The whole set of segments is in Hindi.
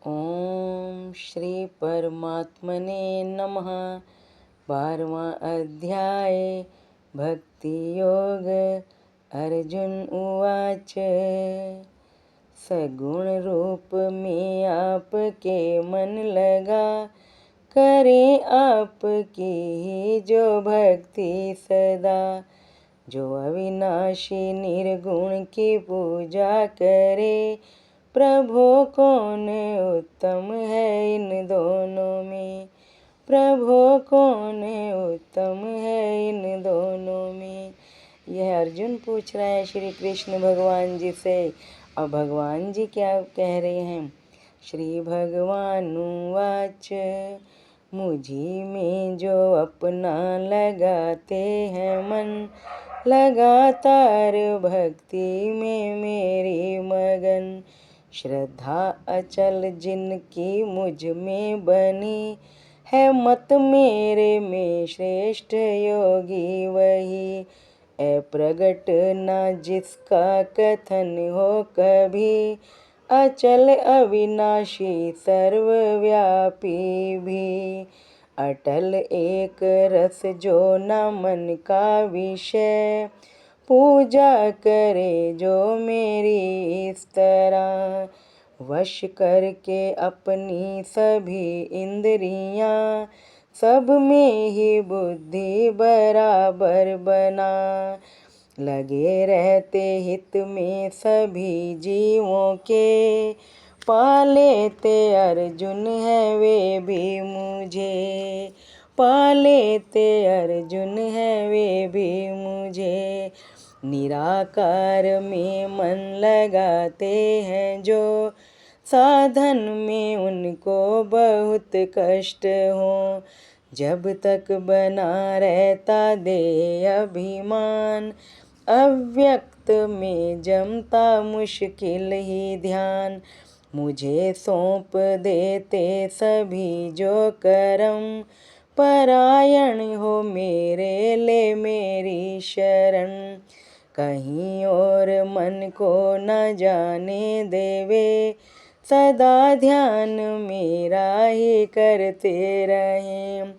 ओम श्री परमात्मने नमः। 12वां अध्याय भक्ति योग। अर्जुन उवाच। सगुण रूप में आपके मन लगा, करें आपकी ही जो भक्ति सदा। जो अविनाशी निर्गुण की पूजा करे, प्रभु कौन उत्तम है इन दोनों में। प्रभु कौन उत्तम है इन दोनों में। यह अर्जुन पूछ रहा है श्री कृष्ण भगवान जी से। और भगवान जी क्या कह रहे हैं। श्री भगवान वाच। मुझी में जो अपना लगाते हैं मन, लगातार भक्ति में मेरी मगन। श्रद्धा अचल जिनकी मुझ में बनी है, मत मेरे में श्रेष्ठ योगी वही। अप्रगट न जिसका कथन हो कभी, अचल अविनाशी सर्वव्यापी भी। अटल एक रस जो न मन का विषय, पूजा करे जो मेरी इस तरह। वश करके अपनी सभी इंद्रियां, सब में ही बुद्धि बराबर बना। लगे रहते हित में सभी जीवों के, पालेते अर्जुन है वे भी मुझे। पालेते अर्जुन है वे भी मुझे। निराकार में मन लगाते हैं जो, साधन में उनको बहुत कष्ट हो। जब तक बना रहता दे अभिमान, अव्यक्त में जमता मुश्किल ही ध्यान। मुझे सौंप देते सभी जो करम, परायण हो मेरे ले मेरी शरण। कहीं और मन को न जाने देवे, सदा ध्यान मेरा ही करते रहें।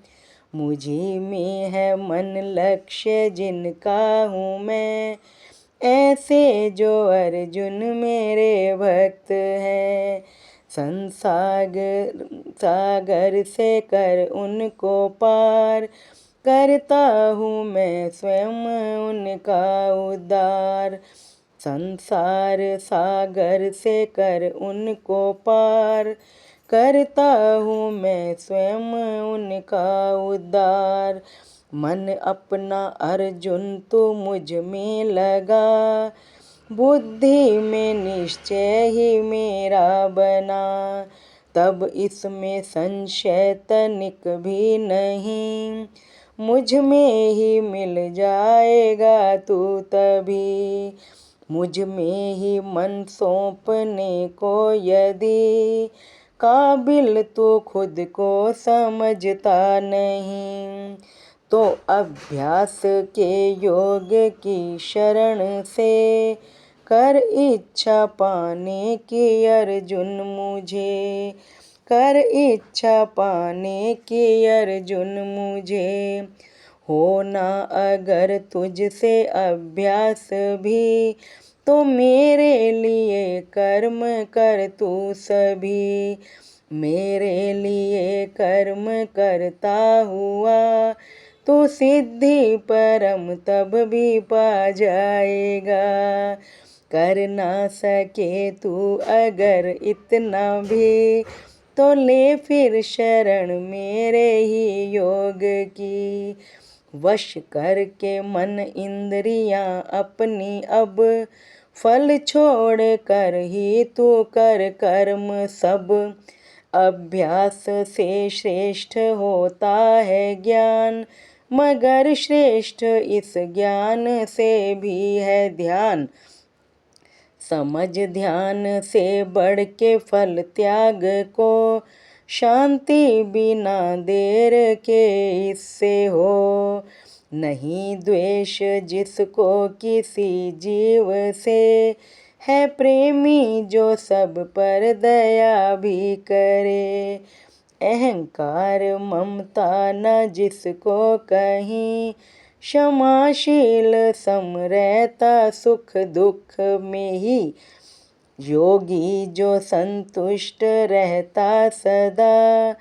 मुझी में है मन लक्ष्य जिनका हूँ मैं, ऐसे जो अर्जुन मेरे भक्त हैं। सागर से कर उनको पार, करता हूँ मैं स्वयं उनका उद्धार। संसार सागर से कर उनको पार, करता हूँ मैं स्वयं उनका उद्धार। मन अपना अर्जुन तो मुझ में लगा, बुद्धि में निश्चय ही मेरा बना। तब इसमें संशय तनिक भी नहीं, मुझ में ही मिल जाएगा तू तभी। मुझ में ही मन सौंपने को यदि, काबिल तो खुद को समझता नहीं। तो अभ्यास के योग की शरण से, कर इच्छा पाने की अर्जुन मुझे। कर इच्छा पाने की अर्जुन मुझे। होना अगर तुझसे अभ्यास भी, तो मेरे लिए कर्म कर तू सभी। मेरे लिए कर्म करता हुआ, तो सिद्धि परम तब भी पा जाएगा। कर ना सके तू अगर इतना भी, तो ले फिर शरण मेरे ही योग की। वश करके मन इंद्रियां अपनी अब, फल छोड़ कर ही तू कर कर्म सब। अभ्यास से श्रेष्ठ होता है ज्ञान, मगर श्रेष्ठ इस ज्ञान से भी है ध्यान। समझ ध्यान से बढ़ के फल त्याग को, शांति बिना देर के इससे हो। नहीं द्वेष जिसको किसी जीव से, है प्रेमी जो सब पर दया भी करे। अहंकार ममता न जिसको कहीं, क्षमाशील सम रहता सुख दुख में ही। योगी जो संतुष्ट रहता सदा,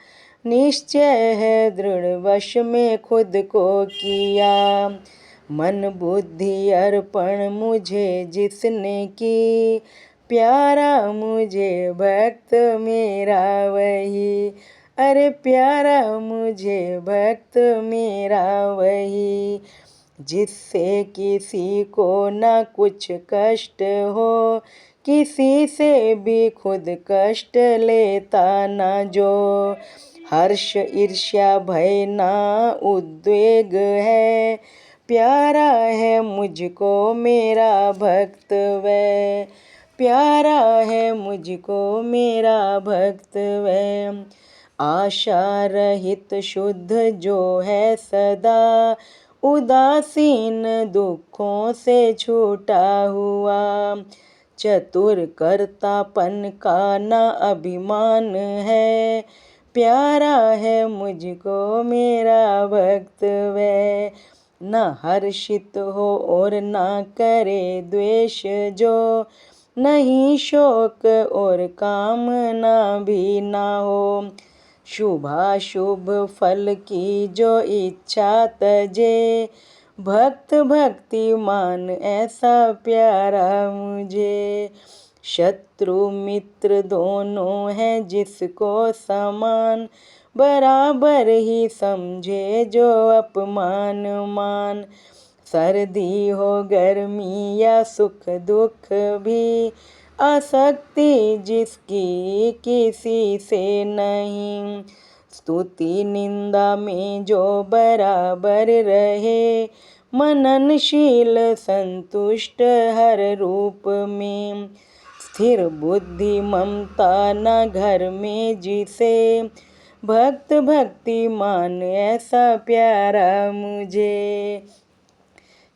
निश्चय है दृढ़ वश में खुद को किया। मन बुद्धि अर्पण मुझे जिसने की, प्यारा मुझे भक्त मेरा वही। अरे प्यारा मुझे भक्त मेरा वही। जिससे किसी को न कुछ कष्ट हो, किसी से भी खुद कष्ट लेता न जो। हर्ष ईर्ष्या भय ना उद्वेग है, प्यारा है मुझको मेरा भक्त वह। प्यारा है मुझको मेरा भक्त वह। आशा रहित शुद्ध जो है सदा, उदासीन दुखों से छूटा हुआ। चतुर कर्तापन का न अभिमान है, प्यारा है मुझको मेरा भक्त वह। न हर्षित हो और न करे द्वेष जो, नहीं शोक और कामना भी ना हो। शुभाशुभ फल की जो इच्छा तजे, भक्त भक्तिमान ऐसा प्यारा मुझे। शत्रु मित्र दोनों हैं जिसको समान, बराबर ही समझे जो अपमान मान। सर्दी हो गर्मी या सुख दुख भी, आसक्ति जिसकी किसी से नहीं। स्तुति निंदा में जो बराबर रहे, मननशील संतुष्ट हर रूप में। स्थिर बुद्धि ममता न घर में जिसे, भक्त भक्तिमान ऐसा प्यारा मुझे।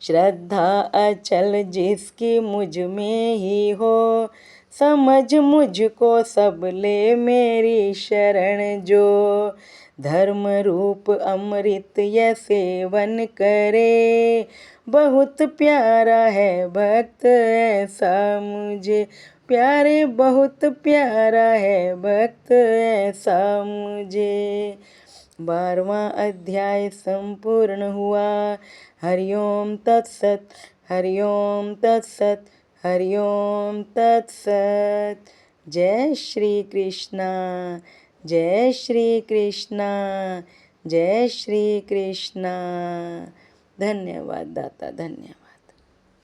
श्रद्धा अचल जिसकी मुझ में ही हो, समझ मुझको सब ले मेरी शरण जो। धर्म रूप अमृत यह सेवन करे, बहुत प्यारा है भक्त ऐसा मुझे। प्यारे बहुत प्यारा है भक्त ऐसा मुझे। 12वां अध्याय संपूर्ण हुआ। हरिओम तत्सत, हरिओम तत्सत, हरिओम तत्सत। जय श्री कृष्णा, जय श्री कृष्णा, जय श्री कृष्णा। धन्यवाद दाता, धन्यवाद।